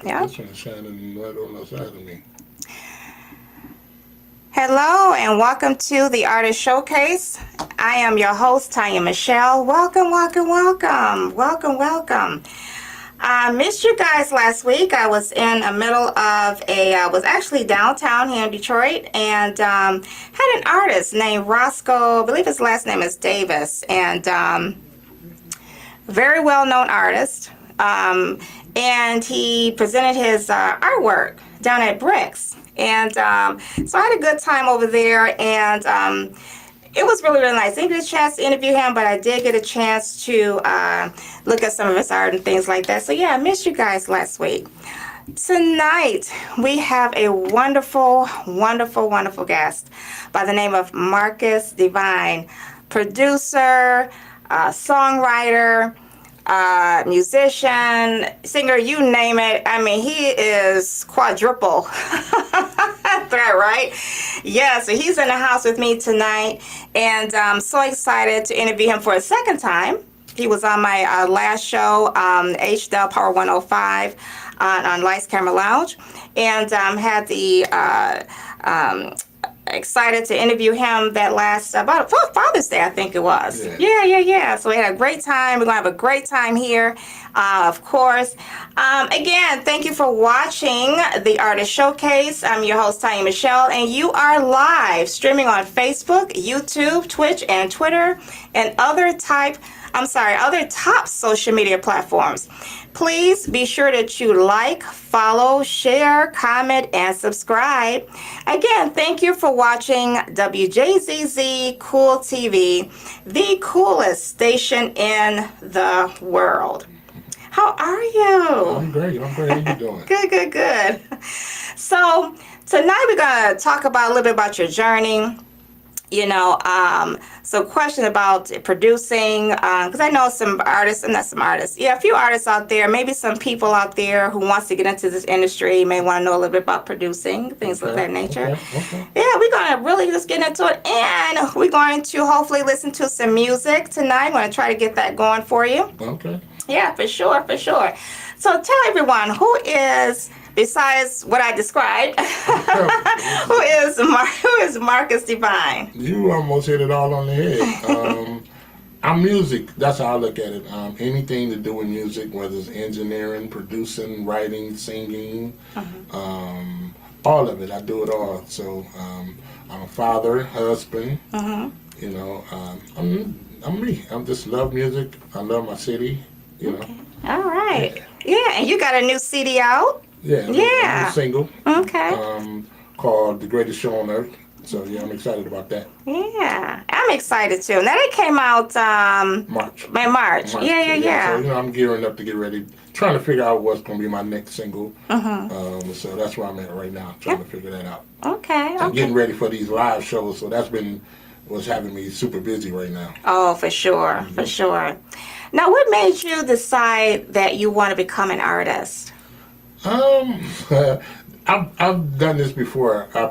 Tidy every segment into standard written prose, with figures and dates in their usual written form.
Yeah. This one's shining right on the side of me. Hello and welcome to the Artist Showcase. I am your host, Tanya Michelle. Welcome, welcome, welcome. Welcome, welcome. I missed you guys last week. I was in the middle of I was actually downtown here in Detroit and had an artist named Roscoe, I believe his last name is Davis, and very well-known artist. And he presented his artwork down at Bricks. And so I had a good time over there, and it was really, really nice. I didn't get a chance to interview him, but I did get a chance to look at some of his art and things like that. So yeah, I missed you guys last week. Tonight, we have a wonderful, wonderful, wonderful guest by the name of Marcus Divine, producer, songwriter, musician, singer, you name it. I mean, he is quadruple threat, right? Yeah, so he's in the house with me tonight, and I'm so excited to interview him for a second time. He was on my last show, HDL Power 105 on Lights Camera Lounge, and had the excited to interview him that last about Father's Day, I think it was. Yeah. So we had a great time. We're gonna have a great time here, of course. Again, thank you for watching the Artist Showcase. I'm your host, Tanya Michelle, and you are live streaming on Facebook, YouTube, Twitch, and Twitter, and other top social media platforms. Please be sure that you like, follow, share, comment, and subscribe. Again, thank you for watching Wjzz Cool TV, the coolest station in the world. How are you? I'm great. How you doing? Good. So tonight we're going to talk about a little bit about your journey. So question about producing, because I know a few artists out there, maybe some people out there who wants to get into this industry may want to know a little bit about producing, things of that nature. Okay. Yeah, we're going to really just get into it, and we're going to hopefully listen to some music tonight. I'm going to try to get that going for you. Okay. Yeah, for sure. So tell everyone, who is, besides what I described, who is Marcus Divine? You almost hit it all on the head. I'm music. That's how I look at it. Anything to do with music, whether it's engineering, producing, writing, singing, all of it. I do it all. So I'm a father, husband. I'm me. I just love music. I love my city. Okay. All right. Yeah, and you got a new CD out? Yeah. A new single. Okay. Called The Greatest Show on Earth. So yeah, I'm excited about that. Yeah, I'm excited too. Now it came out March. March. Yeah. So I'm gearing up to get ready, trying to figure out what's going to be my next single. So that's where I'm at right now, trying to figure that out. Okay. I'm getting ready for these live shows, so that's what's having me super busy right now. Oh, for sure. Now, what made you decide that you want to become an artist? I've done this before. I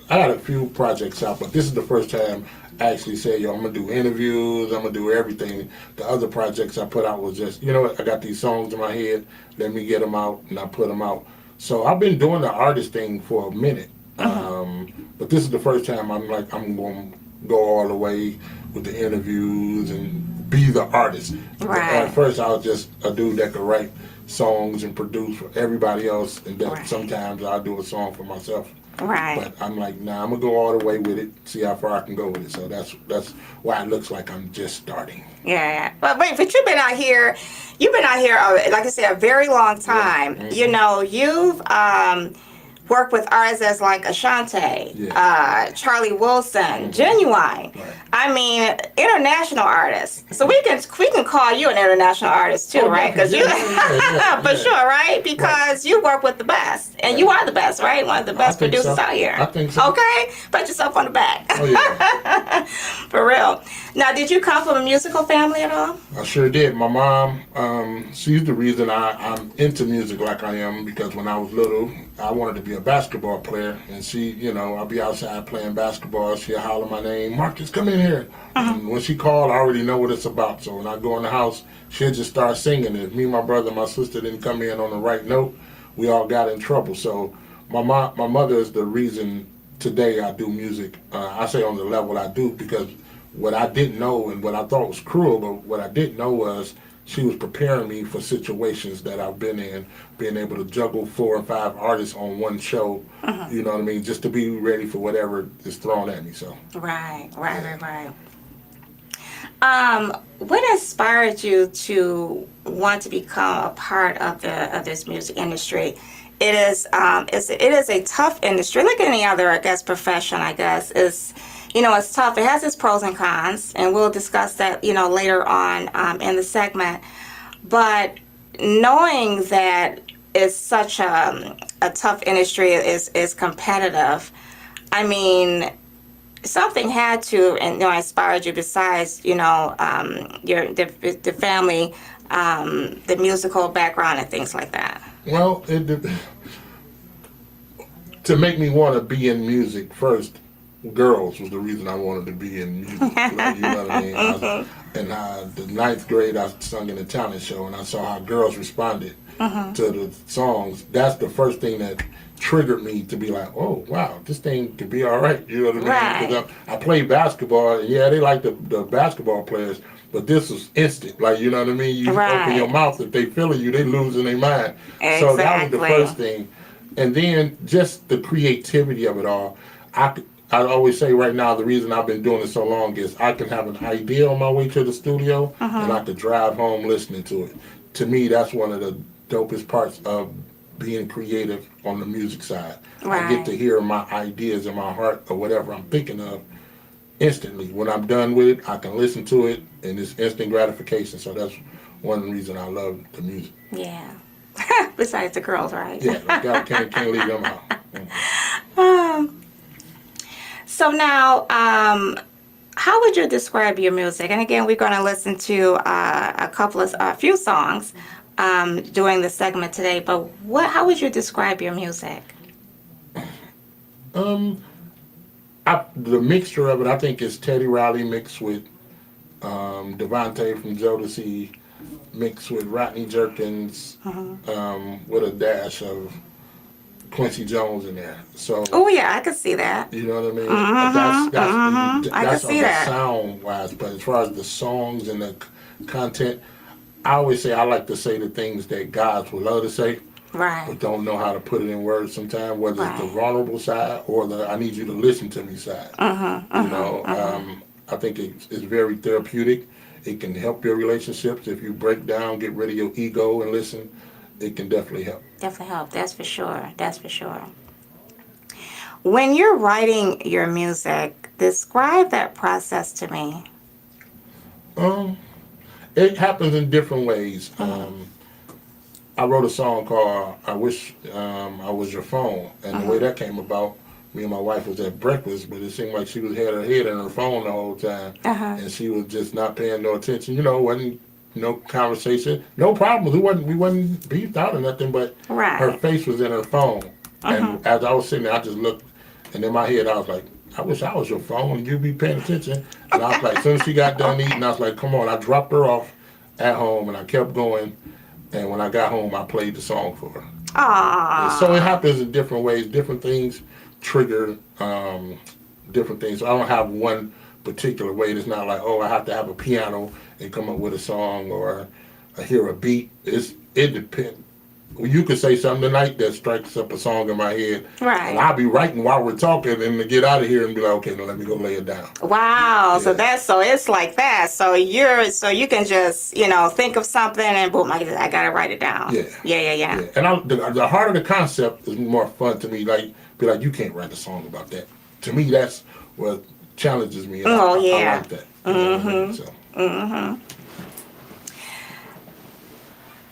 had a few projects out, but this is the first time I actually said, I'm going to do interviews, I'm going to do everything. The other projects I put out was just, I got these songs in my head, let me get them out, and I put them out. So I've been doing the artist thing for a minute, but this is the first time I'm going to go all the way with the interviews and be the artist. Right. At first I was just a dude that could write songs and produce for everybody else, and then sometimes I'll do a song for myself. Right. But I'm like, I'm gonna go all the way with it, see how far I can go with it. So that's why it looks like I'm just starting. Yeah. But you've been out here, like I said, a very long time. Yeah. You've worked with artists as like Ashanti, Charlie Wilson, Genuine. Right. I mean, international artists. So we can call you an international artist too, right? Because for sure, right? Because you work with the best, and you are the best, right? One of the best producers out here. I think so. Okay, pat yourself on the back. Oh yeah. For real. Now, did you come from a musical family at all? I sure did. My mom, she's the reason I'm into music like I am, because when I was little, I wanted to be a basketball player, and she, I'll be outside playing basketball, she'll holler my name, Marcus, come in here. And when she called, I already know what it's about. So when I go in the house, she'll just start singing. If me, my brother, my sister didn't come in on the right note, we all got in trouble. So my mother is the reason today I do music. I say on the level I do because what I didn't know and what I thought was cruel, but what I didn't know was she was preparing me for situations that I've been in, being able to juggle 4 or 5 artists on one show, you know what I mean, just to be ready for whatever is thrown at me. So Right. What inspired you to want to become a part of this music industry? It is a tough industry, like any other, I guess, profession. I guess it's tough. It has its pros and cons, and we'll discuss that later on in the segment. But knowing that it's such a tough industry, is competitive. I mean, something had to inspired you besides the family, the musical background and things like that. Well, to make me want to be in music first, girls was the reason I wanted to be in music. Like, you know what I mean? In the 9th grade, I sung in a talent show, and I saw how girls responded to the songs. That's the first thing that triggered me to be like, oh, wow, this thing could be all right. You know what I mean? Right. Because I played basketball, and yeah, they like the basketball players, but this was instant. Like, you know what I mean? You open your mouth, if they feeling you, they losing their mind. Exactly. So that was the first thing. And then just the creativity of it all. I always say right now, the reason I've been doing it so long is I can have an idea on my way to the studio, and I could drive home listening to it. To me, that's one of the dopest parts of being creative on the music side. Right. I get to hear my ideas in my heart or whatever I'm thinking of instantly. When I'm done with it, I can listen to it, and it's instant gratification. So that's one reason I love the music. Yeah. Besides the girls, right? Yeah, like I can't leave them out. So now, how would you describe your music? And again, we're going to listen to a few songs during the segment today. But how would you describe your music? The mixture of it, I think, is Teddy Riley mixed with Devontae from Jodeci, mixed with Rodney Jerkins, with a dash of Quincy Jones in there. So. Oh yeah, I could see that. You know what I mean? That's that. Sound wise, but as far as the songs and the content, I always say I like to say the things that guys would love to say, right? But don't know how to put it in words sometimes. Whether it's the vulnerable side or the I need you to listen to me side. I think it's very therapeutic. It can help your relationships if you break down, get rid of your ego, and listen. It can definitely help. Definitely help. That's for sure. That's for sure. When you're writing your music, describe that process to me. It happens in different ways. I wrote a song called "I Wish I Was Your Phone," and the way that came about, me and my wife was at breakfast, but it seemed like she had her head in her phone the whole time, and she was just not paying no attention. Wasn't no conversation, no problems. We wasn't beefed out or nothing, but her face was in her phone. And as I was sitting there, I just looked, and in my head, I was like, I wish I was your phone and you'd be paying attention. And I was like, as soon as she got done eating, I was like, come on. I dropped her off at home, and I kept going. And when I got home, I played the song for her. Aww. So it happens in different ways. Different things trigger different things. So I don't have one particular way. It's not like, oh, I have to have a piano and come up with a song, or I hear a beat. It depends. You could say something tonight that strikes up a song in my head. Right. And I'll be writing while we're talking, and to get out of here and be like, okay, now let me go lay it down. Wow. Yeah. So it's like that. So you can just, think of something and boom, I gotta write it down. Yeah. And the heart of the concept is more fun to me. Like, be like, you can't write a song about that. To me, that's what challenges me. I like that.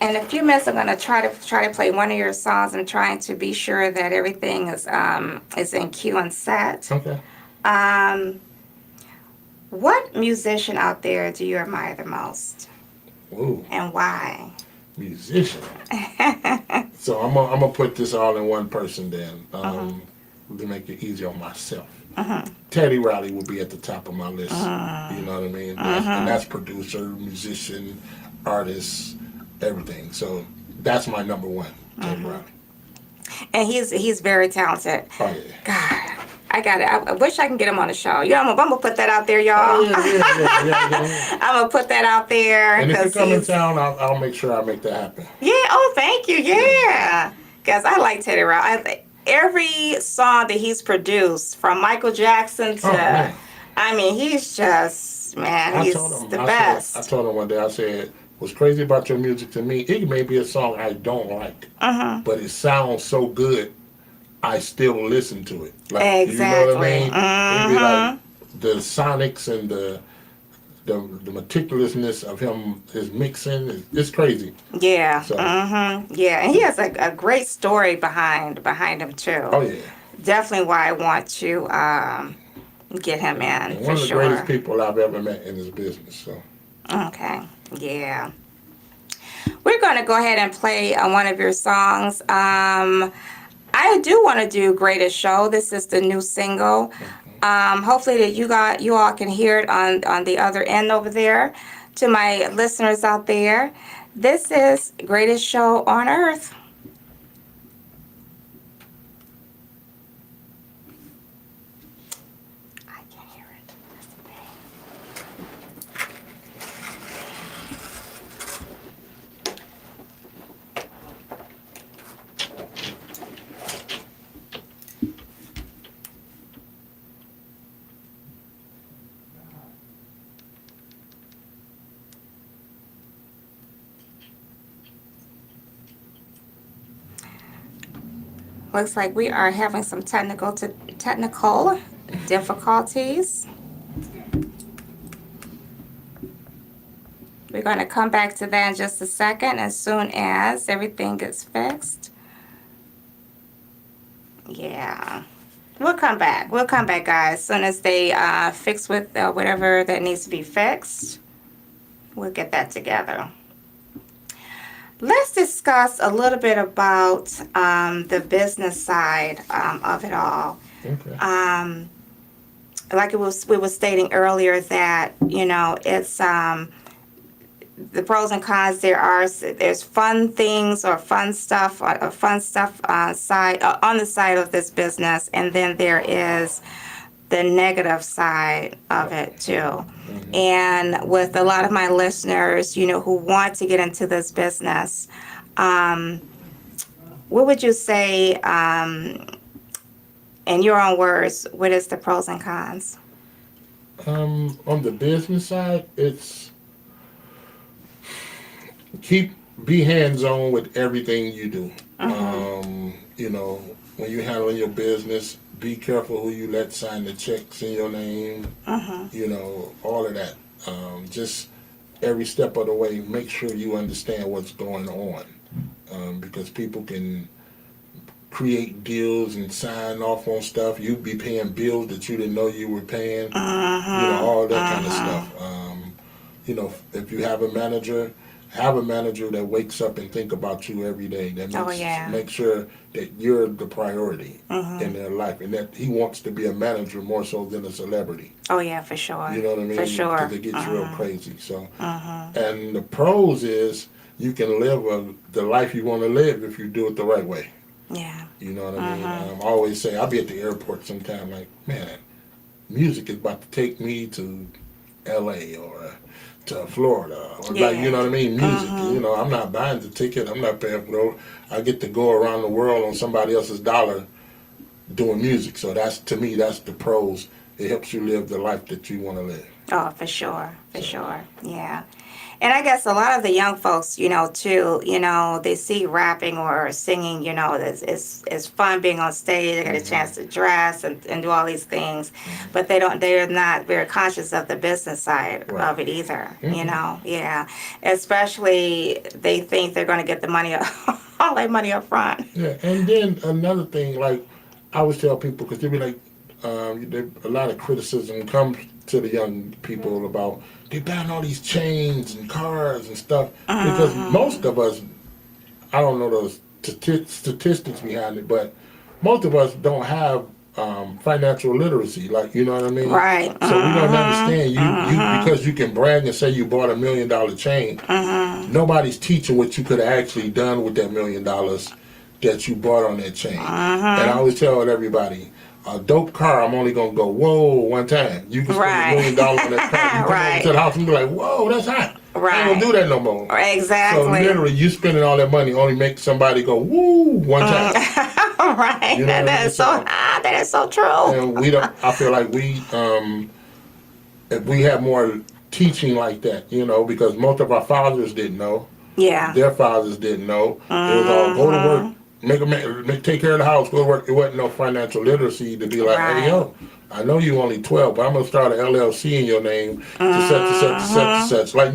In a few minutes, I'm going to try to play one of your songs. I'm trying to be sure that everything is in cue and set. Okay. What musician out there do you admire the most? Ooh. And why? Musician. So I'm gonna put this all in one person then, to make it easier on myself. Teddy Riley would be at the top of my list. You know what I mean? And that's producer, musician, artist, everything. So that's my number one, Teddy Riley. And he's very talented. Oh yeah. God, I got it. I wish I can get him on the show. You know, I'm gonna put that out there, y'all. Oh, yeah. I'm gonna put that out there. And if you come in town, I'll make sure I make that happen. Yeah. Oh, thank you. Yeah. Because I like Teddy Riley. Every song that he's produced, from Michael Jackson to, I mean, he's just, man, he's the best. I told him one day, I said, what's crazy about your music to me, it may be a song I don't like, but it sounds so good, I still listen to it. Like, exactly. You know what I mean? It'd be like the sonics and the meticulousness of his mixing, it's crazy. Yeah. So, Yeah, and he has a great story behind him too. Oh yeah. Definitely why I want to get him in. And for one of the sure. greatest people I've ever met in this business. So. Okay. Yeah. We're going to go ahead and play one of your songs. I do want to do Greatest Show. This is the new single. Hopefully that you all can hear it on the other end over there. To my listeners out there, this is Greatest Show on Earth. I can't hear it. That's the thing. Looks like we are having some technical difficulties. We're going to come back to that in just a second as soon as everything gets fixed. Yeah. We'll come back. We'll come back, guys. As soon as they fix with whatever that needs to be fixed, we'll get that together. Let's discuss a little bit about the business side of it all. Okay. Like we were stating earlier that, you know, it's the pros and cons. There's fun things or fun stuff on the side of this business, and then there is the negative side of it too. And with a lot of my listeners, you know, who want to get into this business, what would you say, in your own words, what is the pros and cons? On the business side, it's be hands-on with everything you do. You know, when you're handling your business, be careful who you let sign the checks in your name. You know, all of that. Just every step of the way, make sure you understand what's going on, because people can create deals and sign off on stuff. You'd be paying bills that you didn't know you were paying. You know, all that kind of stuff. You know, if you have a manager that wakes up and think about you every day. That make sure that you're the priority in their life, and that he wants to be a manager more so than a celebrity. Oh yeah, for sure. You know what I mean? For sure. Because it gets real crazy. So, and the pros is you can live the life you want to live if you do it the right way. Yeah. You know what I mean? I always say, I'll be at the airport sometime like, man, music is about to take me to L.A. or to Florida. Or like, you know what I mean? Music. You know, I'm not buying the ticket. I'm not paying for it. I get to go around the world on somebody else's dollar doing music. So that's, to me, that's the pros. It helps you live the life that you want to live. Oh, for sure. For sure. Yeah. And I guess a lot of the young folks, you know, too, you know, they see rapping or singing, you know, it's fun being on stage. They get a chance to dress and do all these things, but they're not very conscious of the business side of it either, you know. Yeah. Especially they think they're going to get the money, all that money up front. Yeah. And then another thing, like I always tell people, because they be like, a lot of criticism comes to the young people about they buying all these chains and cars and stuff, because most of us, I don't know those statistics behind it, but most of us don't have financial literacy, like, you know what I mean? Right. So we don't understand you because you can brag and say you bought $1 million chain. Nobody's teaching what you could have actually done with that $1 million that you bought on that chain. And I always tell everybody, a dope car, I'm only gonna go, whoa, one time. You can spend $1 million on that car. You come over to the house and be like, whoa, that's hot. I ain't gonna do that no more. Exactly. So literally, you spending all that money only make somebody go, woo, one time. Right. You know that is so hot. That is so true. And we don't. I feel like if we have more teaching like that, you know, because most of our fathers didn't know. Yeah. Their fathers didn't know. It was all go to work. Take care of the house, go to work. It wasn't no financial literacy to be like, hey, yo, I know you only 12, but I'm going to start an LLC in your name to such. Like,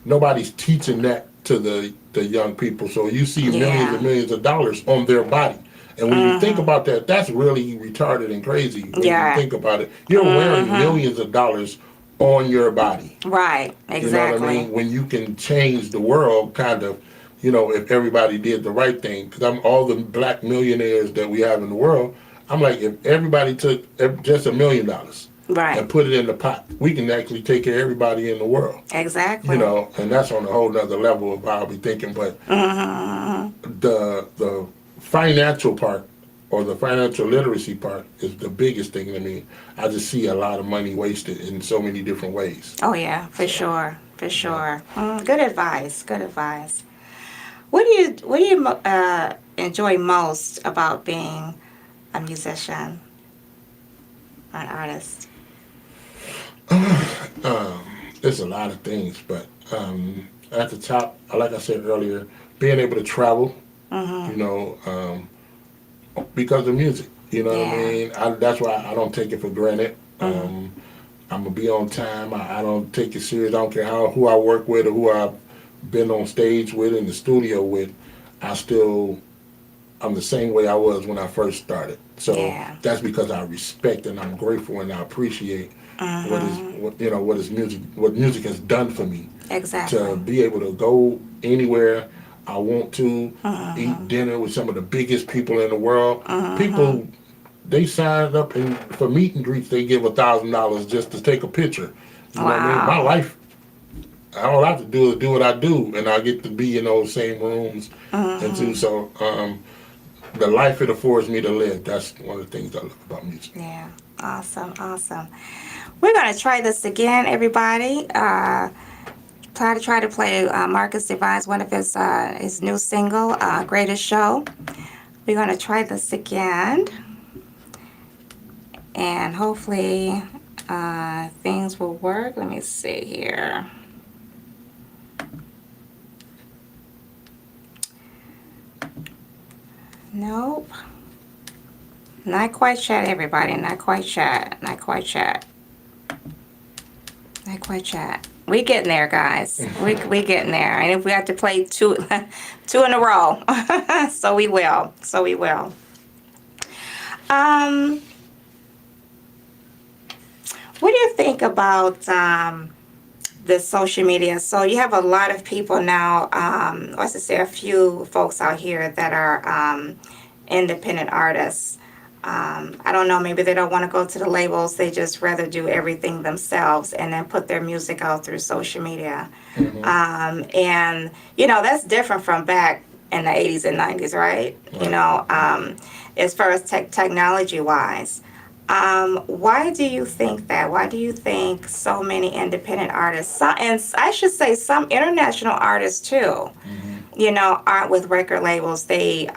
nobody's teaching that to the young people. So you see millions and millions of dollars on their body. And when you think about that, that's really retarded and crazy. When you think about it, you're wearing millions of dollars on your body. Right, exactly. You know what I mean? When you can change the world, kind of, you know, if everybody did the right thing, because all the black millionaires that we have in the world, I'm like, if everybody took just $1 million and put it in the pot, we can actually take care of everybody in the world. Exactly. You know, and that's on a whole nother level of how I'll be thinking. But the financial part or the financial literacy part is the biggest thing to me. I just see a lot of money wasted in so many different ways. Oh, yeah, for sure. For sure. Good advice. Good advice. What do you enjoy most about being a musician or an artist? There's a lot of things, but at the top, like I said earlier, being able to travel, you know, because of music. You know what I mean? That's why I don't take it for granted. I'm gonna be on time. I don't take it serious. I don't care who I work with or who I've been on stage with, in the studio with. I'm the same way I was when I first started. So that's because I respect and I'm grateful and I appreciate what music has done for me. Exactly. To be able to go anywhere I want to, eat dinner with some of the biggest people in the world. People, they signed up for meet and greets. They give $1,000 just to take a picture. You know what I mean? My life, all I have to do is do what I do, and I get to be in those same rooms and too. So the life it affords me to live, that's one of the things I love about music. Yeah, awesome. We're gonna try this again, everybody. Try to play Marcus Divine's one of his new single, Greatest Show. We're gonna try this again, and hopefully things will work. Let me see here. Nope. Not quite chat, everybody. Not quite chat. We getting there, guys. We getting there. And if we have to play two in a row, so we will. What do you think about the social media? So you have a lot of people now, a few folks out here that are independent artists. I don't know, maybe they don't want to go to the labels. They just rather do everything themselves and then put their music out through social media. And, you know, that's different from back in the 80s and 90s, right? You know, as far as technology-wise. Why do you think that? Why do you think so many independent artists, and I should say some international artists too, you know, aren't with record labels? They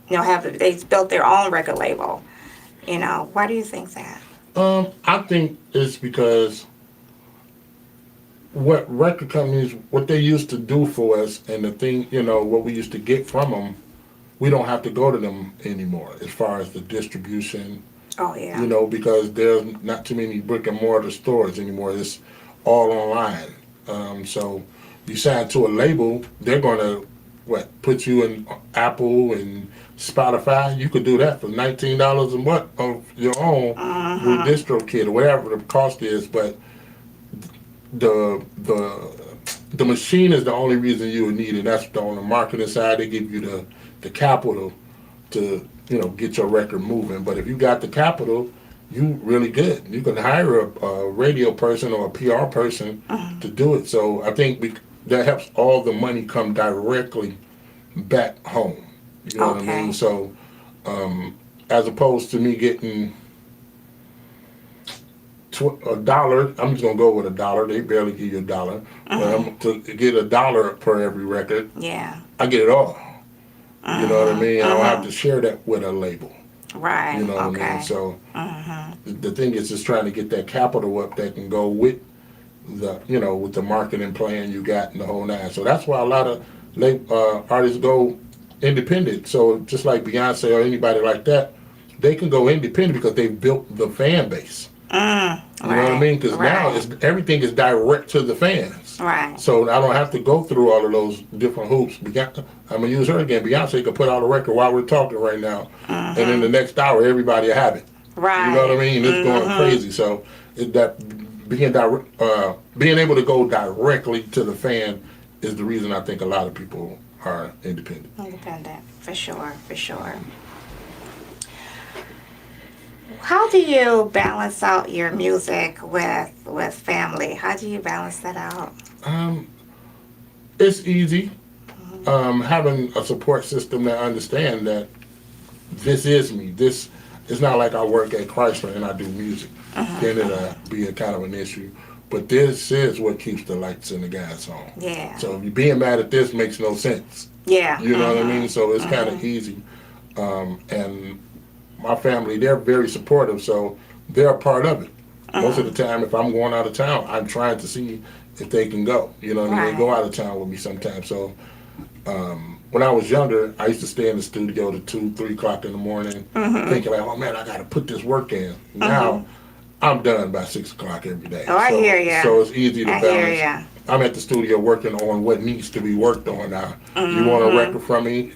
they built their own record label. You know, why do you think that? I think it's because what record companies, what they used to do for us, and the thing, you know, what we used to get from them, we don't have to go to them anymore as far as the distribution. Oh, yeah. You know, because there's not too many brick and mortar stores anymore. It's all online. So you sign to a label, they're going to, put you in Apple and Spotify. You could do that for $19 a month of your own with DistroKid or whatever the cost is. But the machine is the only reason you would need it. That's on the marketing side. They give you the capital to, you know, get your record moving. But if you got the capital, you really good. You can hire a radio person or a PR person to do it. So I think that helps all the money come directly back home. You know what I mean? So, as opposed to me getting $1, I'm just gonna go with $1. They barely give you $1, but I'm to get $1 per every record. Yeah. I get it all. You know what I mean? I don't have to share that with a label. Right. You know what I mean? So the thing is just trying to get that capital up that can go with the with the marketing plan you got and the whole nine. So that's why a lot of artists go independent. So just like Beyonce or anybody like that, they can go independent because they've built the fan base. You know what I mean? Because now everything is direct to the fans. Right. So I don't have to go through all of those different hoops. I'm going to use her again. Beyonce could put out a record while we're talking right now, and in the next hour, everybody will have it. Right. You know what I mean? It's going crazy. So being able to go directly to the fan is the reason I think a lot of people are independent. Independent, for sure, for sure. How do you balance out your music with family? How do you balance that out? It's easy. Having a support system that understand that this is me. This it's not like I work at Chrysler and I do music. Then it'll be a kind of an issue. But this is what keeps the lights and the gas on. Yeah. So if you're being mad at this makes no sense. Yeah. You know what I mean? So it's kind of easy. And my family, they're very supportive, so they're a part of it. Most of the time, if I'm going out of town, I'm trying to see if they can go. You know what I mean? They go out of town with me sometimes. So when I was younger, I used to stay in the studio to 2, 3 o'clock in the morning, thinking like, oh man, I got to put this work in. Now, I'm done by 6 o'clock every day. Oh, I hear ya. So it's easy to I balance. hear ya. I'm at the studio working on what needs to be worked on now. You want a record from me?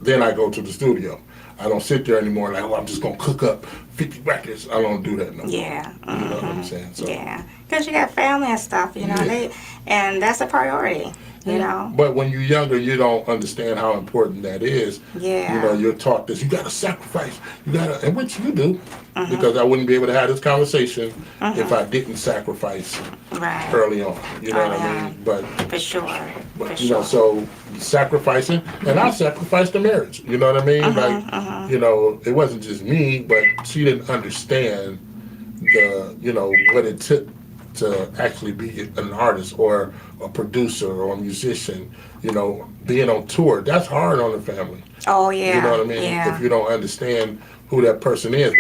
Then I go to the studio. I don't sit there anymore like, oh, I'm just going to cook up 50 records. I don't do that no more. Yeah. You know what I'm saying? So, yeah. Because you got family and stuff, you know, and that's a priority, you know. But when you're younger, you don't understand how important that is. Yeah. You know, you're taught this. You got to sacrifice. You got to, and which you do. Because I wouldn't be able to have this conversation if I didn't sacrifice early on. You know what I mean? But for sure. But you know, so sacrificing, and I sacrificed the marriage. You know what I mean? Like, you know, it wasn't just me, but she didn't understand what it took to actually be an artist or a producer or a musician. You know, being on tour, that's hard on the family. Oh yeah. You know what I mean? Yeah. If you don't understand who that person is,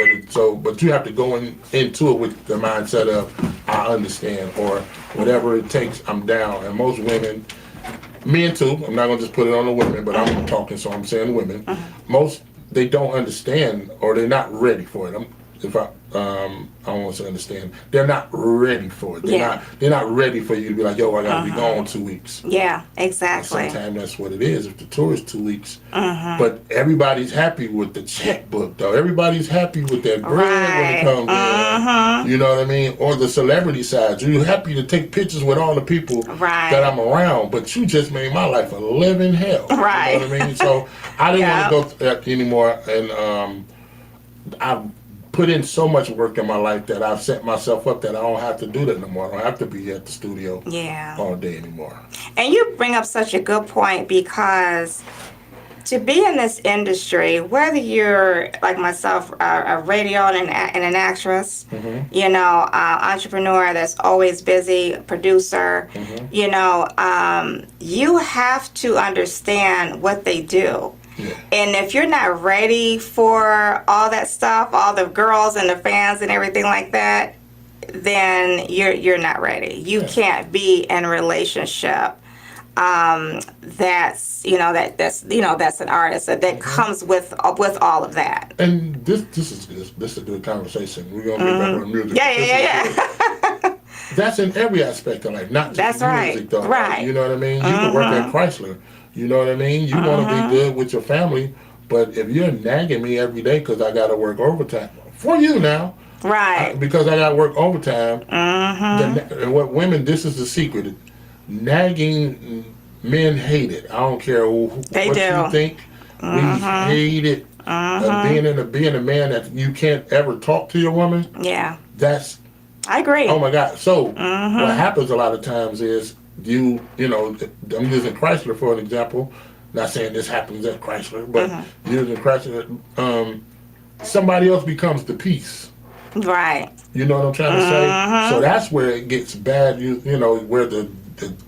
but you have to go into it with the mindset of I understand, or whatever it takes, I'm down. And most women, men too, I'm not gonna just put it on the women, but I'm talking, so I'm saying women. Most, they don't understand, or they're not ready for it. I don't want to understand. They're not ready for it. They're not ready for you to be like, yo, I gotta be gone 2 weeks. Yeah, exactly. And sometimes that's what it is. If the tour is 2 weeks, but everybody's happy with the checkbook, though. Everybody's happy with that bread when it comes in. You know what I mean? Or the celebrity side. You're happy to take pictures with all the people that I'm around, but you just made my life a living hell. Right. You know what I mean? So I didn't want to go through that anymore, and I've put in so much work in my life that I've set myself up that I don't have to do that no more. I don't have to be at the studio all day anymore. And you bring up such a good point, because to be in this industry, whether you're like myself, a radio and an actress, you know, entrepreneur that's always busy, producer, you know, you have to understand what they do. Yeah. And if you're not ready for all that stuff, all the girls and the fans and everything like that, then you're not ready. You can't be in a relationship that's an artist that comes with all of that. And this is a good conversation. We're gonna get back on the music. Yeah. That's in every aspect of life, not just music, though. Right. You know what I mean? You can work at Chrysler. You know what I mean? You want to be good with your family, but if you're nagging me every day because I got to work overtime for you now, because I got to work overtime, and what women, this is the secret, nagging men hate it. I don't care what you think. We hate it. Being a man that you can't ever talk to your woman. Yeah. I agree. Oh my God. So what happens a lot of times is you know, I'm using Chrysler for an example. Not saying this happens at Chrysler, but using Chrysler, somebody else becomes the piece. Right. You know what I'm trying to say? So that's where it gets bad, you know, where the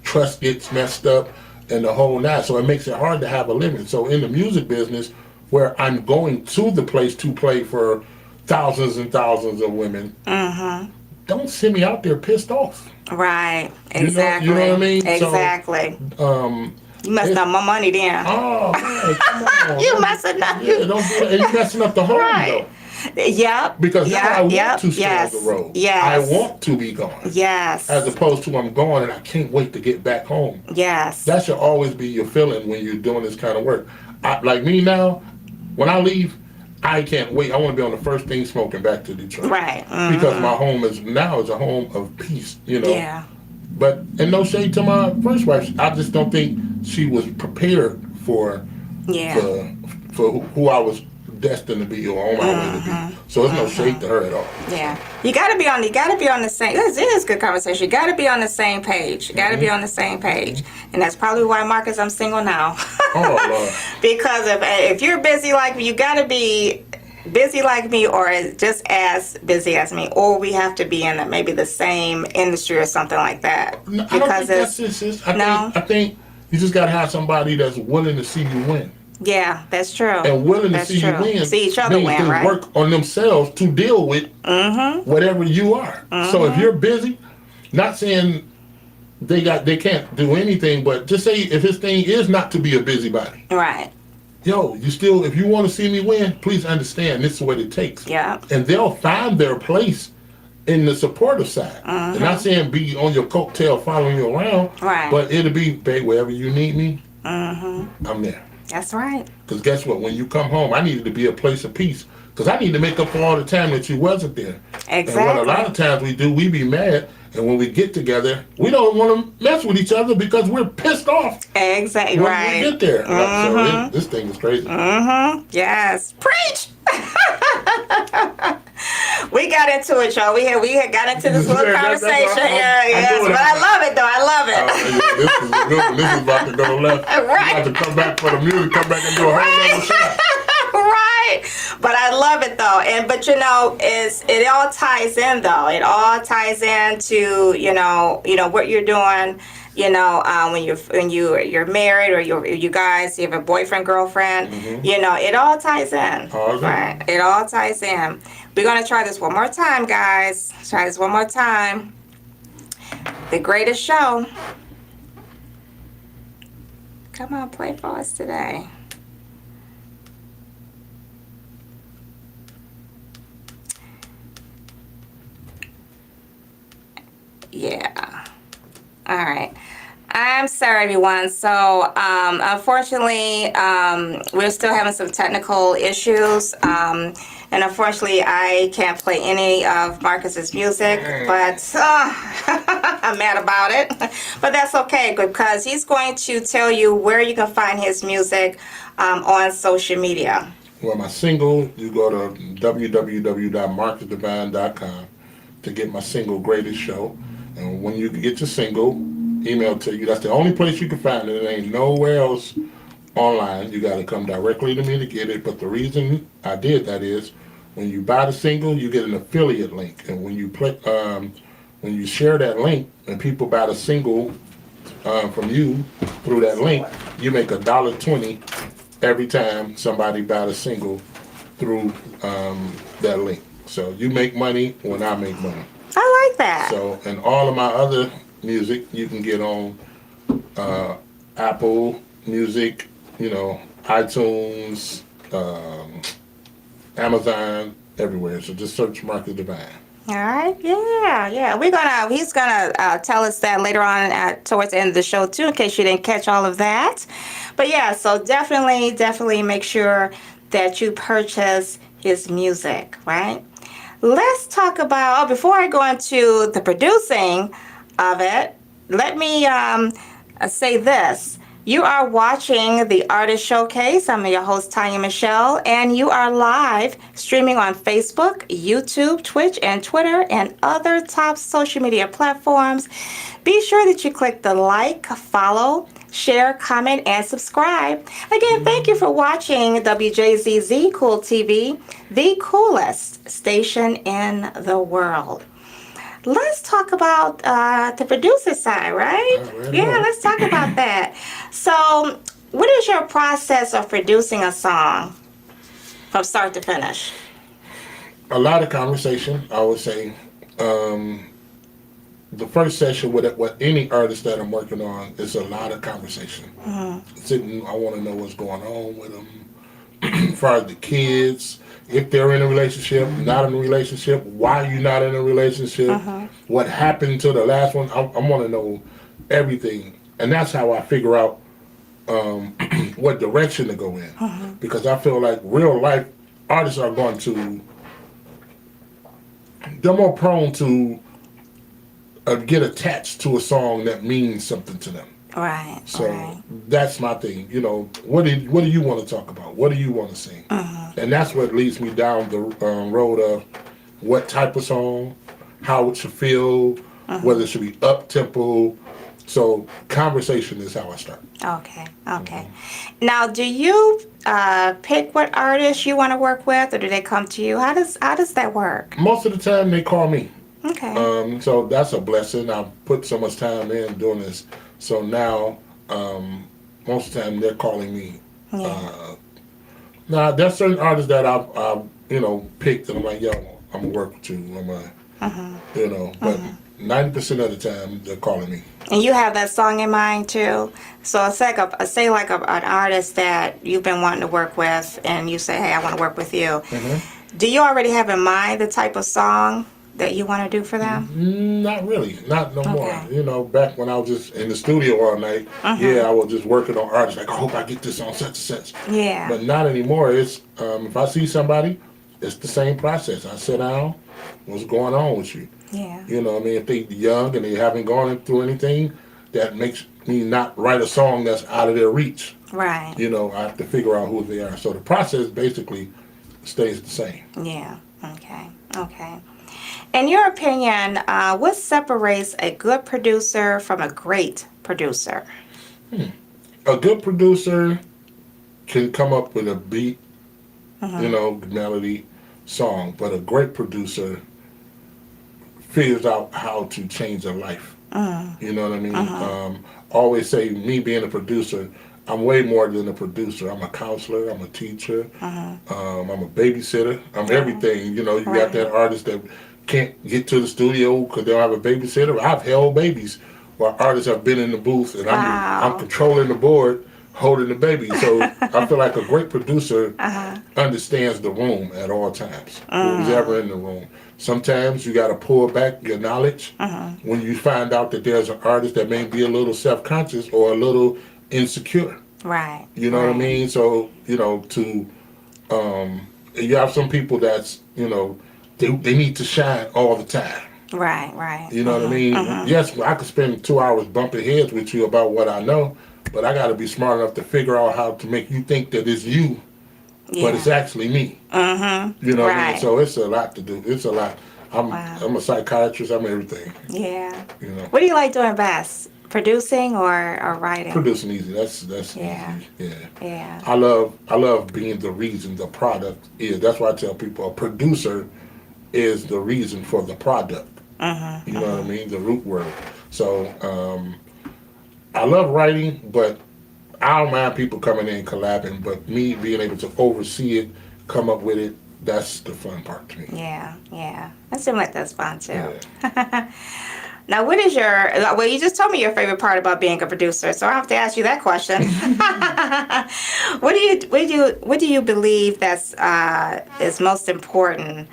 trust gets messed up and the whole night. So it makes it hard to have a limit. So in the music business, where I'm going to the place to play for thousands and thousands of women, don't send me out there pissed off. Right. Exactly. You know what I mean? Exactly. So, you messed up my money then. Oh, man, come on. You messing up. Yeah, don't do that. And you messing up the home, though. Yep. Because now I want to stay yes. on the road. Yes. I want to be gone. Yes. As opposed to I'm gone and I can't wait to get back home. Yes. That should always be your feeling when you're doing this kind of work. Like me now, when I leave, I can't wait. I want to be on the first thing smoking back to Detroit. Right. Because my home is a home of peace, you know. Yeah. But, and no shade to my first wife, I just don't think she was prepared for who I was destined to be or on my way to be. So there's no shade to her at all. Yeah. You gotta be on the same it is good conversation. You gotta be on the same page. You gotta be on the same page. And that's probably why, Marcus, I'm single now. Oh Lord. Because if you're busy like me, you gotta be busy like me or just as busy as me, or we have to be in maybe the same industry or something like that. No, I don't think that's it, sis. I think you just gotta have somebody that's willing to see you win. Yeah, that's true. And willing to see you win. See each other win, to right? work on themselves to deal with whatever you are. So if you're busy, not saying they can't do anything, but just say if his thing is not to be a busybody. Right. Yo, if you want to see me win, please understand this is what it takes. Yeah. And they'll find their place in the supportive side. And not saying be on your coattail following you around, right? But it'll be, babe, wherever you need me, I'm there. That's right. Because guess what? When you come home, I needed to be a place of peace. Because I need to make up for all the time that you wasn't there. Exactly. And what a lot of times we do, we be mad. And when we get together, we don't want to mess with each other because we're pissed off. Exactly. When right. we get there. So this thing is crazy. Yes. Preach. We got into it, y'all. We had got into this little conversation. But I love it, though. I love it. This is a good one. This is about to go left. Right. About to come back for the music, come back and do a whole other shot. Right. But I love it, though. But it all ties in, though. It all ties into what you're doing. When you're married or you guys have a boyfriend, girlfriend, it all ties in. Right. It all ties in. We're going to try this one more time, guys. Try this one more time. The greatest show. Come on, play for us today. Yeah. All right. I'm sorry, everyone. So, unfortunately, we're still having some technical issues. And unfortunately, I can't play any of Marcus's music, but I'm mad about it. But that's okay, because he's going to tell you where you can find his music on social media. Well, my single, you go to www.marcusdivine.com to get my single, Greatest Show. And when you get your single, email to you. That's the only place you can find it. It ain't nowhere else online. You got to come directly to me to get it. But the reason I did that is when you buy the single, you get an affiliate link. And when you share that link and people buy the single from you through that link, you make $1.20 every time somebody buys a single through that link. So you make money when I make money. I like that. So, and all of my other music you can get on Apple Music, iTunes, Amazon, everywhere. So just search Marcus Divine. All right, yeah. He's gonna tell us that later on towards the end of the show too, in case you didn't catch all of that. But yeah, so definitely make sure that you purchase his music, right? Let's talk about, before I go into the producing of it, let me say this. You are watching the Artist Showcase. I'm your host, Tanya Michelle, and you are live streaming on Facebook, YouTube, Twitch, and Twitter, and other top social media platforms. Be sure that you click the like, follow, share, comment, and subscribe. Again, thank you for watching Wjzz Cool TV, the coolest station in the world. Let's talk about the producer side, right? Yeah, let's talk about that. So, what is your process of producing a song from start to finish? A lot of conversation, I would say. The first session with any artist that I'm working on is a lot of conversation. Sitting, I want to know what's going on with them, as far as the kids, if they're in a relationship, not in a relationship, why you not in a relationship, what happened to the last one. I want to know everything, and that's how I figure out what direction to go in. Because I feel like real life artists are going to, they're more prone to get attached to a song that means something to them. Right. So that's my thing. You know, what do you want to talk about? What do you want to sing? And that's what leads me down the road of what type of song, how it should feel, whether it should be up tempo. So conversation is how I start. Okay. Now, do you pick what artists you want to work with, or do they come to you? How does that work? Most of the time they call me. Okay. So that's a blessing. I've put so much time in doing this. So now, most of the time they're calling me. Yeah. Now there's certain artists that I've picked, and I'm like, yo, I'm gonna work with you. But 90% of the time they're calling me. And you have that song in mind too. So say like an artist that you've been wanting to work with, and you say, hey, I want to work with you. Do you already have in mind the type of song that you want to do for them? Not really, not no more. You know, back when I was just in the studio all night, I was just working on artists. Like, I hope I get this on such and such. Yeah. But not anymore. It's if I see somebody, it's the same process. I sit down. What's going on with you? Yeah. You know what I mean? If they're young and they haven't gone through anything, that makes me not write a song that's out of their reach. Right. You know, I have to figure out who they are. So the process basically stays the same. Yeah. Okay. In your opinion, what separates a good producer from a great producer? A good producer can come up with a beat, melody, song, but a great producer figures out how to change a life. You know what I mean? I always say, me being a producer, I'm way more than a producer. I'm a counselor. I'm a teacher. I'm a babysitter. I'm everything. You know, you got that artist that can't get to the studio because they don't have a babysitter. I've held babies where artists have been in the booth, and I'm controlling the board, holding the baby. So I feel like a great producer understands the room at all times. Who's ever in the room. Sometimes you got to pull back your knowledge when you find out that there's an artist that may be a little self-conscious or a little insecure. Right. You know what I mean? So, you have some people that's, they need to shine all the time. Right. You know what I mean? Yes, I could spend 2 hours bumping heads with you about what I know, but I got to be smart enough to figure out how to make you think that it's you, but it's actually me. You know what I mean? So it's a lot to do. It's a lot. I'm a psychiatrist. I'm everything. Yeah. You know. What do you like doing best? Producing or writing? Producing easy. That's easy. Yeah. I love being the reason the product is. That's why I tell people a producer is the reason for the product. You know what I mean? The root word. So I love writing, but I don't mind people coming in and collabing, but me being able to oversee it, come up with it, that's the fun part to me. Yeah. That seems like that's fun too. Yeah. Now, what is well, you just told me your favorite part about being a producer, so I have to ask you that question. What do you believe that's is most important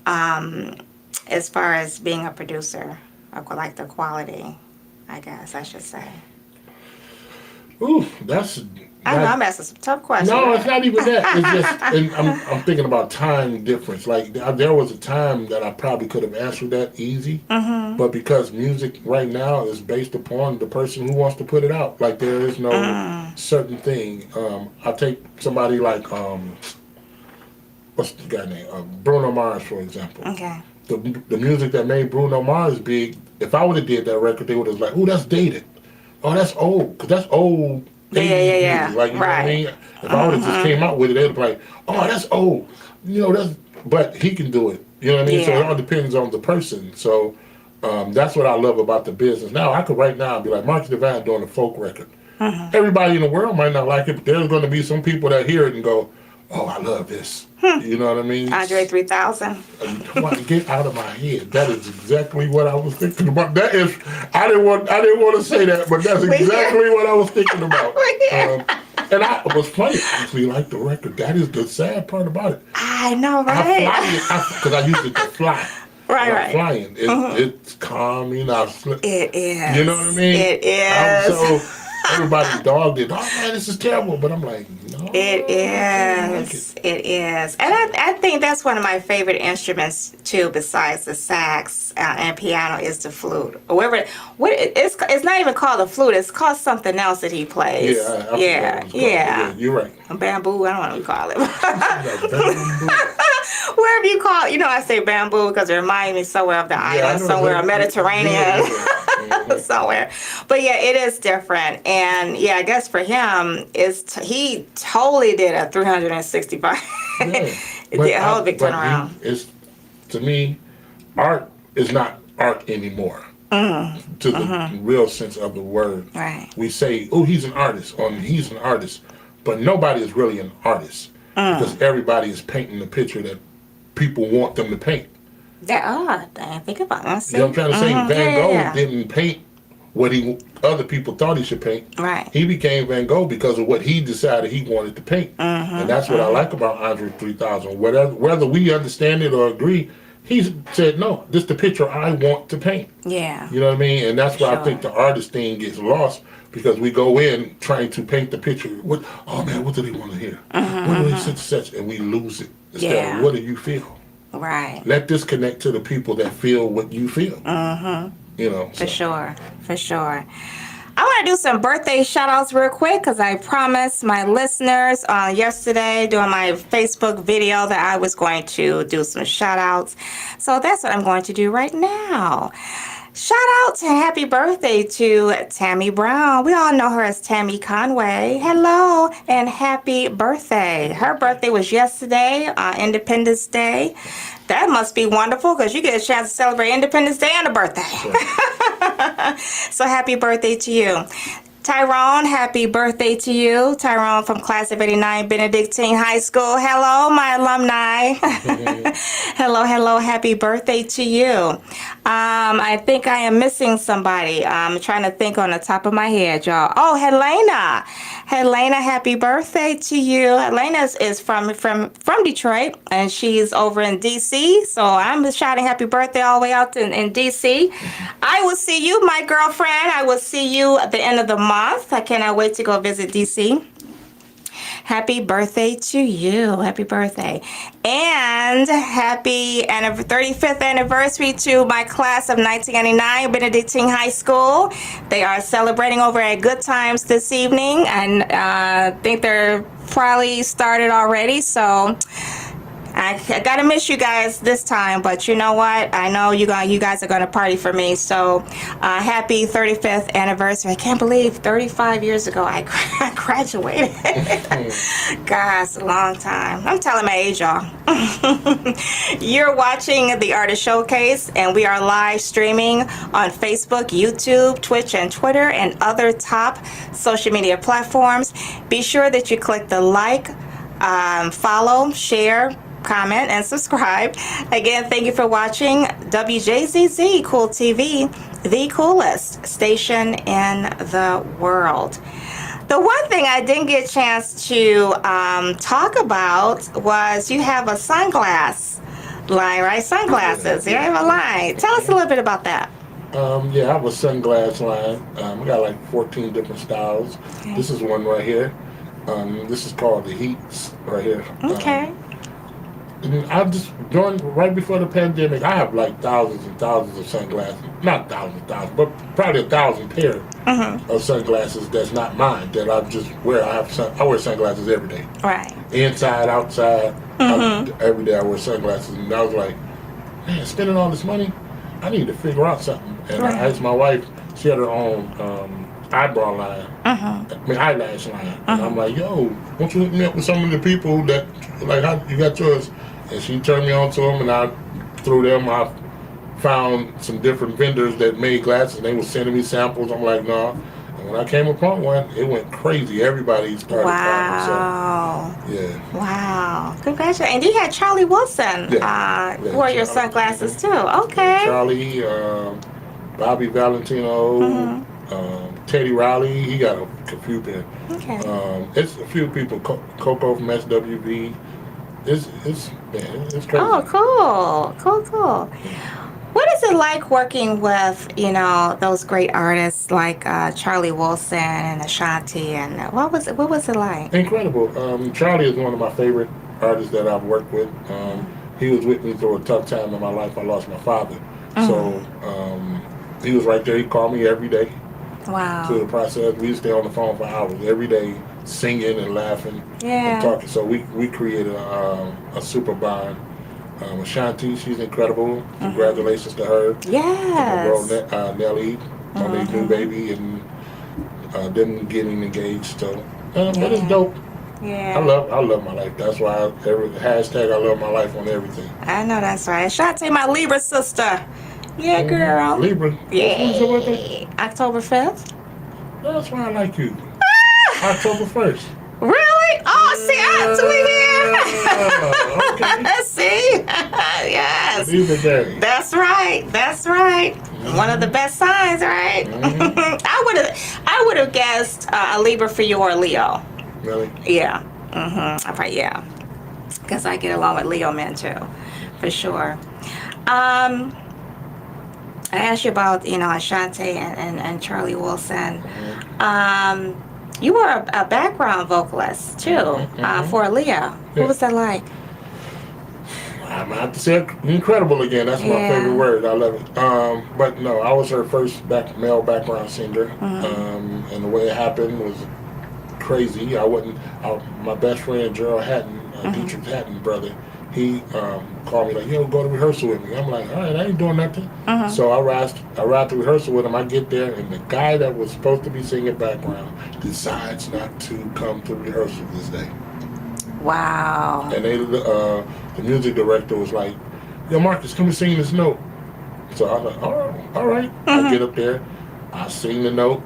as far as being a producer, or like the quality, I guess I should say? Ooh, that's I know I'm asking some tough questions. No, it's not even that. It's just, and I'm thinking about time difference. Like there was a time that I probably could have answered that easy, but because music right now is based upon the person who wants to put it out. Like there is no certain thing. I'll take somebody like what's the guy name? Bruno Mars, for example. Okay. The music that made Bruno Mars big. If I would have did that record, they would have like, "Oh, that's dated. Oh, that's old. Because that's old." Yeah. Music. Like, you know what I mean? If I would have just came out with it, they'd be like, "Oh, that's old." You know, but he can do it. You know what I mean? So it all depends on the person. So that's what I love about the business. Now, I could right now be like, Marcus Divine doing a folk record. Everybody in the world might not like it, but there's going to be some people that hear it and go, "Oh, I love this." You know what I mean? Andre 3000. Get out of my head. That is exactly what I was thinking about. That is, I didn't want to say that, but that's exactly what I was thinking about. And it was funny. I actually like the record. That is the sad part about it. I know, right? I fly it because I use it to fly. Right. Flying. It's calm. You know. It is. You know what I mean? It is. Everybody dogged it. Oh man, this is terrible. But I'm like, no. It is. It is. And I think that's one of my favorite instruments too, besides the sax and piano, is the flute. It's not even called a flute. It's called something else that he plays. Yeah. You're right. Bamboo. I don't know what we call it. Wherever you call it. You know, I say bamboo because it reminds me somewhere of the island, somewhere Mediterranean. Somewhere. But yeah, it is different. And yeah, I guess for him, he totally did a 365. It did a whole big turnaround. To me, art is not art anymore. To the real sense of the word. Right. We say, "Oh, he's an artist," or "He's an artist," but nobody is really an artist because everybody is painting the picture that people want them to paint. Think about it. You know what I'm trying to say? Van Gogh didn't paint what other people thought he should paint. Right. He became Van Gogh because of what he decided he wanted to paint. And that's what I like about Andre 3000. Whether we understand it or agree, he said, "No, this is the picture I want to paint." Yeah. You know what I mean? And that's why I think the artist thing gets lost because we go in trying to paint the picture. What do they want to hear? What do they such? And we lose it. Instead of, what do you feel? Right. Let this connect to the people that feel what you feel. You know. For sure. I want to do some birthday shout outs real quick because I promised my listeners yesterday during my Facebook video that I was going to do some shout outs. So that's what I'm going to do right now. Shout out to happy birthday to Tammy Brown. We all know her as Tammy Conway. Hello and happy birthday. Her birthday was yesterday, Independence Day. That must be wonderful because you get a chance to celebrate Independence Day and a birthday. Sure. So happy birthday to you. Tyrone, happy birthday to you. Tyrone from Class of 89 Benedictine High School. Hello, my alumni. Hello, happy birthday to you. I think I am missing somebody. I'm trying to think on the top of my head, y'all. Oh, Helena. Helena, happy birthday to you. Helena is from Detroit, and she's over in D.C., so I'm shouting happy birthday all the way out in D.C. I will see you, my girlfriend. I will see you at the end of the month. I cannot wait to go visit DC. Happy birthday to you. Happy birthday. And happy 35th anniversary to my class of 1999, Benedictine High School. They are celebrating over at Good Times this evening, and I think they're probably started already, so I gotta miss you guys this time, but you know what? I know you guys are gonna party for me. So happy 35th anniversary. I can't believe 35 years ago I graduated. Gosh, a long time. I'm telling my age, y'all. You're watching the Artist Showcase, and we are live streaming on Facebook, YouTube, Twitch, and Twitter, and other top social media platforms. Be sure that you click the like, follow, share, comment, and subscribe. Again, thank you for watching Wjzz Cool TV, the coolest station in the world. The one thing I didn't get a chance to talk about was you have a sunglass line, right? Sunglasses. You have a line. Tell us a little bit about that. I have a sunglass line. I got like 14 different styles. Okay. This is one right here. This is called the Heats right here. Okay. And I just right before the pandemic, I have like thousands and thousands of sunglasses. Not thousands, but probably 1,000 pair of sunglasses that's not mine that I just wear. I wear sunglasses every day. Right. Inside, outside, every day I wear sunglasses. And I was like, man, spending all this money, I need to figure out something. And I asked my wife. She had her own eyebrow line, eyelash line. And I'm like, yo, won't you hook me up with some of the people that, like, how you got yours? And she turned me on to them, and I, through them, I found some different vendors that made glasses, and they were sending me samples. I'm like, no. And when I came upon one, it went crazy. Everybody started talking. So, yeah. Wow. Congratulations. And you had Charlie Wilson wore your sunglasses, too. Okay. Charlie, Bobby Valentino, Teddy Riley, he got a few there. Okay. It's a few people. Coco from SWV. It's crazy. Oh, cool. What is it like working with, those great artists like Charlie Wilson and Ashanti, and what was it like? Incredible. Charlie is one of my favorite artists that I've worked with. He was with me through a tough time in my life. I lost my father. So he was right there. He called me every day. Wow. Through the process. We used to stay on the phone for hours every day, singing and laughing and talking. So we created a super bond. Ashanti, she's incredible. Congratulations to her. Yes. My girl Nelly on their new baby and them getting engaged. So but it's dope. Yeah. I love my life. That's why hashtag I love my life on everything. I know that's right. Ashanti, my Libra sister. Yeah, girl. Libra. Yeah. October 5th. That's why I like you. October 1st. Really? Oh, see, Okay. see? Yes. Libra Day. That's right. One of the best signs, right? I would have guessed a Libra for you or a Leo. Really? Yeah. I probably, because I get along with Leo men too, for sure. I asked you about, Ashanti and Charlie Wilson. You were a background vocalist too for Aaliyah. What was that like? I'm gonna have to say incredible again. That's my favorite word. I love it. But no, I was her first male background singer, and the way it happened was crazy. My best friend Gerald Hatton, Dietrich Hatton brother, he called me like, yo, go to rehearsal with me. I'm like, all right, I ain't doing nothing. So I ride to rehearsal with him. I get there, and the guy that was supposed to be singing background decides not to come to rehearsal this day. Wow. And the music director was like, yo, Marcus, come and sing this note. So I was like, all right. I get up there, I sing the note,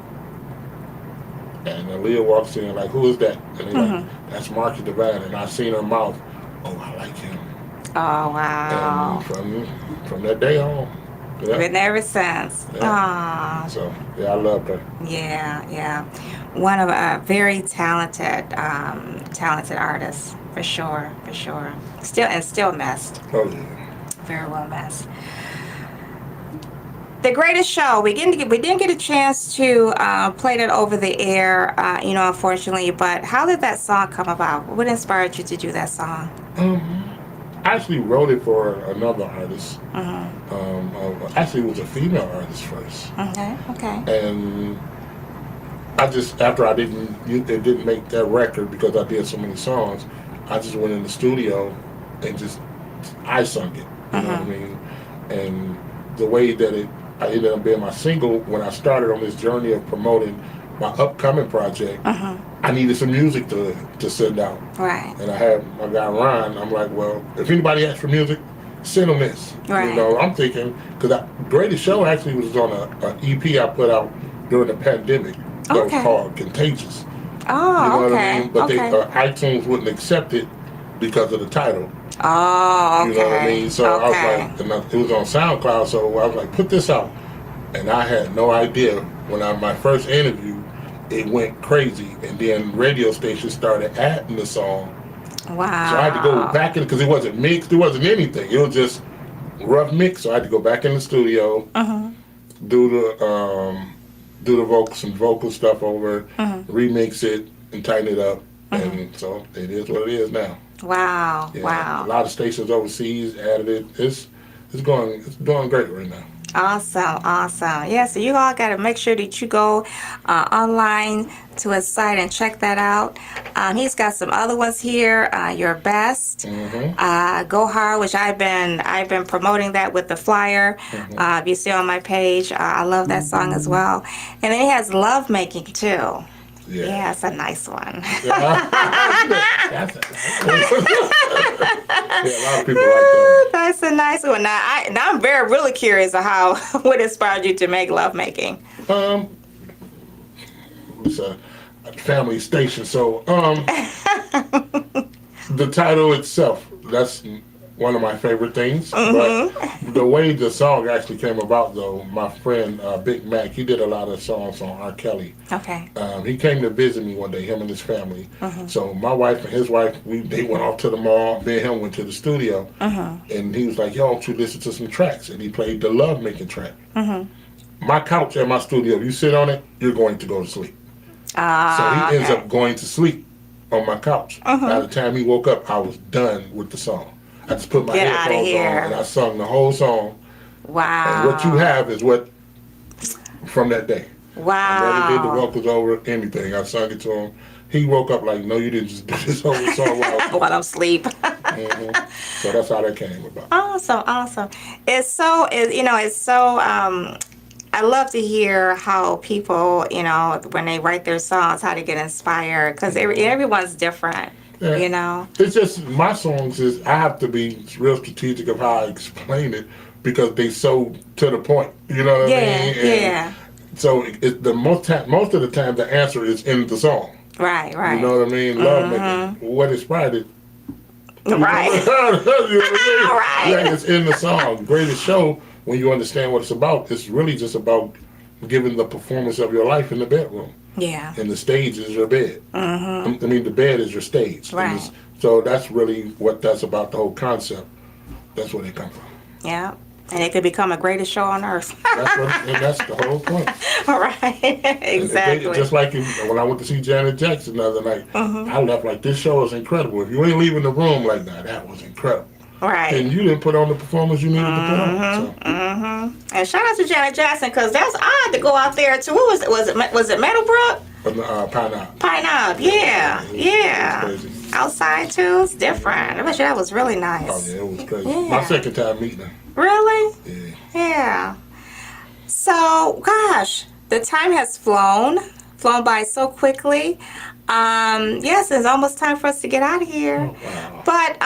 and Aaliyah walks in like, who is that? And he's like, that's Marcus Divine. And I seen her mouth, oh, I like him. Oh, wow. And from that day on. Yeah. Been there ever since. Yeah. So, I loved her. Yeah. One of a very talented artists, for sure. Still messed. Oh, yeah. Very well messed. The Greatest Show. We didn't get a chance to play that over the air, unfortunately. But how did that song come about? What inspired you to do that song? I actually wrote it for another artist. Actually, it was a female artist first. Okay. And I just, after it didn't make that record because I did so many songs, I just went in the studio and I sung it. You know what I mean? And the way that I ended up being my single, when I started on this journey of promoting my upcoming project, I needed some music to send out. Right. And I had my guy Ron, I'm like, well, if anybody asks for music, send them this. Right. I'm thinking, because Greatest Show actually was on an EP I put out during the pandemic that was called Contagious. Oh, you know okay. what I mean? But iTunes wouldn't accept it because of the title. Oh, okay. You know what I mean? So I was like, and it was on SoundCloud, so I was like, put this out. And I had no idea when my first interview, it went crazy. And then radio stations started adding the song. Wow. So I had to go back in, because it wasn't mixed, it wasn't anything. It was just rough mix. So I had to go back in the studio, do the vocal stuff over, remix it and tighten it up, and so it is what it is now. Wow. Yeah, Wow. a lot of stations overseas added it. It's doing great right now. Awesome, awesome. Yeah, so you all got to make sure that you go online to his site and check that out. He's got some other ones here. Your Best, Go Hard, which I've been promoting that with the flyer. If you see on my page, I love that song as well. And then he has Love Making too. Yeah, it's a nice one. That's yeah, a lot of people like that. That's a nice one. Now I'm really curious of how what inspired you to make Love Making. It's a family station, so the title itself, that's one of my favorite things. But the way the song actually came about, though, my friend Big Mac, he did a lot of songs on R. Kelly. Okay. He came to visit me one day, him and his family. So my wife and his wife, they went off to the mall. Me and him went to the studio, and he was like, "Yo, don't you listen to some tracks?" And he played the Love Making track. My couch at my studio, if you sit on it, you're going to go to sleep. So he ends up going to sleep on my couch. By the time he woke up, I was done with the song. I just put my headphones on and I sung the whole song. Wow. And what you have is what from that day. Wow. I never did the vocals over anything. I sung it to him. He woke up like, no, you didn't just do this whole song while I'm asleep. So that's how that came about. Awesome. It's so I love to hear how people, when they write their songs, how they get inspired, because everyone's different. Yeah. It's just my songs is I have to be real strategic of how I explain it because they so to the point. You know what I mean? And so most of the time the answer is in the song. Right. You know what I mean? Love Making. What inspired it? Right. You know what I mean? Right. Yeah, it's in the song. Greatest show. When you understand what it's about, it's really just about giving the performance of your life in the bedroom. Yeah. And the stage is your bed. I mean, the bed is your stage. Right. So that's really what that's about, the whole concept. That's where they come from. Yeah. And it could become a greatest show on earth. That's the whole point. All right. Exactly. Just like when I went to see Janet Jackson the other night, I left like, this show is incredible. If you ain't leaving the room like that was incredible. Right. And you didn't put on the performance you needed to put on. So. And shout out to Janet Jackson, because that's odd to go out there too. What was it Meadowbrook? Pine Knob. Pine Knob, yeah. Outside too, it's different. I bet you that was really nice. Oh yeah, it was crazy. Yeah. My second time meeting her. Really? Yeah. So, gosh, the time has flown by so quickly. Yes, it's almost time for us to get out of here. Oh, wow. But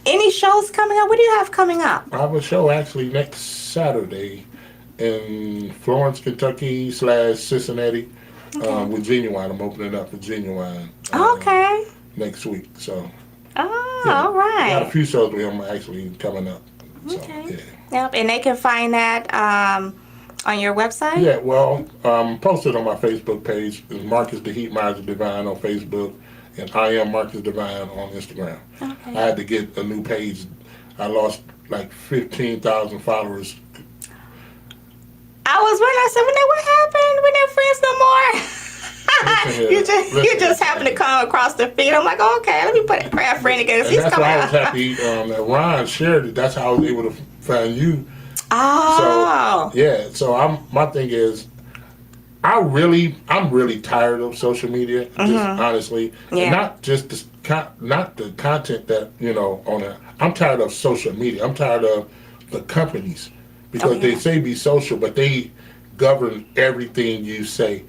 any shows coming up? What do you have coming up? I have a show actually next Saturday in Florence, Kentucky / Cincinnati with Genuine. I'm opening up for Genuine next week. So, all right. Got a few shows with him actually coming up. So, Okay. Yep, and they can find that on your website? Yeah, well, posted on my Facebook page is Marcus the Heat Miser Divine on Facebook, and I am Marcus Divine on Instagram. Okay. I had to get a new page. I lost like 15,000 followers. I was wondering, I said, we're not friends no more. You just happened to come across the feed. I'm like, okay, let me put a prayer friend again. And that's why I was happy that Ron shared it. That's how I was able to find you. Oh. So, yeah. So my thing is, I'm really tired of social media. Just honestly, and not just not the content that on it. I'm tired of social media. I'm tired of the companies because they say be social, but they govern everything you say.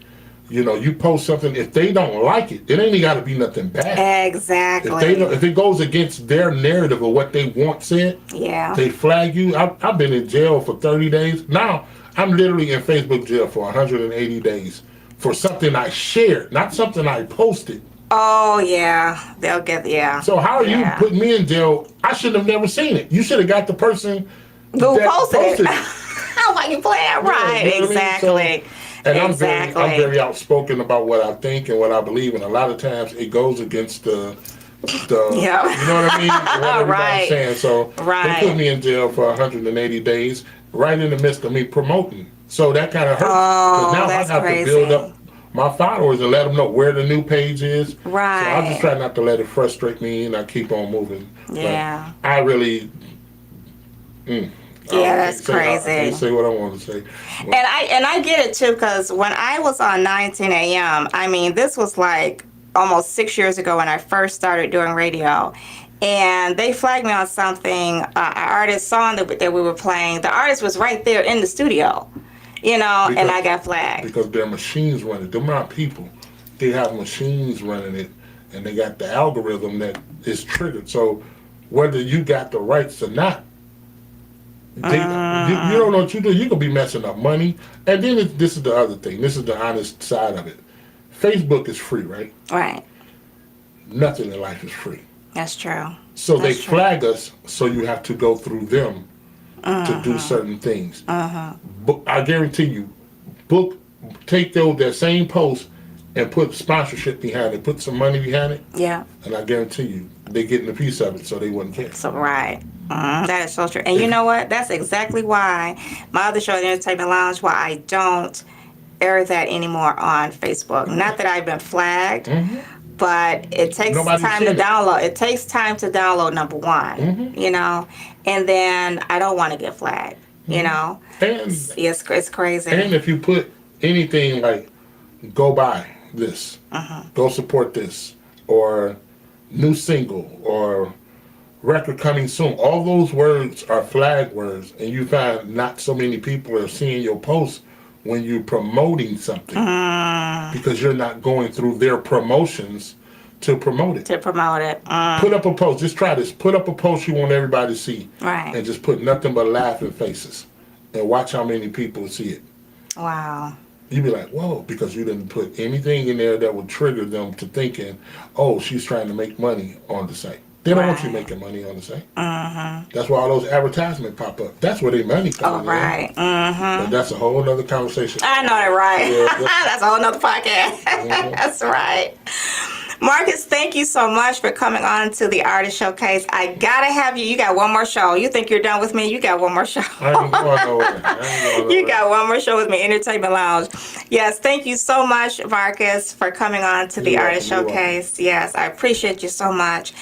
You post something. If they don't like it, it ain't got to be nothing bad. Exactly. If it goes against their narrative of what they want said, they flag you. I've been in jail for 30 days. Now I'm literally in Facebook jail for 180 days for something I shared, not something I posted. Oh yeah, they'll get So how are you putting me in jail? I should have never seen it. You should have got the person who posted it. How are you playing? Right, exactly. And I'm very outspoken about what I think and what I believe, and a lot of times it goes against the you know what I mean? What everybody's saying. So they put me in jail for 180 days, right in the midst of me promoting. So that kind of hurts. Oh, now that's I have crazy. to build up my followers and let them know where the new page is. Right. So I just try not to let it frustrate me, and I keep on moving. Yeah. But I really. Yeah, that's crazy. I can't say what I want to say. And I get it too, because when I was on 19 AM, I mean, this was like almost 6 years ago when I first started doing radio. And they flagged me on something, an artist song that we were playing. The artist was right there in the studio, and I got flagged. Because their machines run it. They're not people. They have machines running it, and they got the algorithm that is triggered. So whether you got the rights or not, you don't know what you do. You could be messing up money. And then this is the other thing. This is the honest side of it. Facebook is free, right? Right. Nothing in life is free. That's true. So they flag us, so you have to go through them to do certain things. But I guarantee you, take that same post and put sponsorship behind it, put some money behind it. Yeah. And I guarantee you, they're getting a piece of it, so they wouldn't care. So right. That is so true. And you know what? That's exactly why my other show, The Entertainment Lounge, why I don't air that anymore on Facebook. Not that I've been flagged, but it takes time to download. It takes time to download, number one, and then I don't want to get flagged, And it's crazy. And if you put anything like, go buy this, go support this, or new single, or record coming soon, all those words are flag words, and you find not so many people are seeing your posts when you're promoting something because you're not going through their promotions to promote it. Put up a post. Just try this. Put up a post you want everybody to see. Right. And just put nothing but laughing faces. And watch how many people see it. Wow. You'd be like, whoa, because you didn't put anything in there that would trigger them to thinking, oh, she's trying to make money on the site. They don't want you making money on the site. That's why all those advertisements pop up. That's where their money comes in. Right. But that's a whole other conversation. I know that, right? Yeah, that's a whole other podcast. That's right. Marcus, thank you so much for coming on to the Artist Showcase. I gotta have you. You got one more show. You think you're done with me? You got one more show. I ain't going nowhere. You got one more show with me, Entertainment Lounge. Yes, thank you so much, Marcus, for coming on to the Artist Showcase. Yes, I appreciate you so much.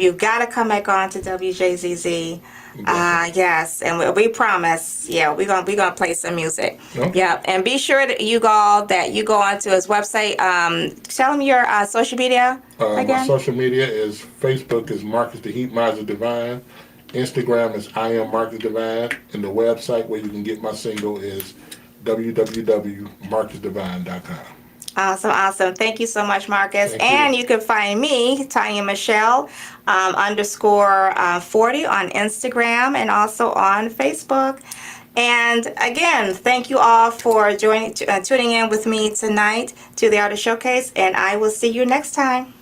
You've got to come back on to WJZZ. Yes, and we promise. Yeah, we're gonna play some music. Okay. Yeah, and be sure that you go onto his website. Tell him your social media again. My social media is Facebook is Marcus the Heat Miser Divine. Instagram is I am Marcus Divine, and the website where you can get my single is www.marcusdivine.com. Awesome. Thank you so much, Marcus. And you can find me, Tanya Michelle _40 on Instagram and also on Facebook. And again, thank you all for tuning in with me tonight to the Artist Showcase, and I will see you next time.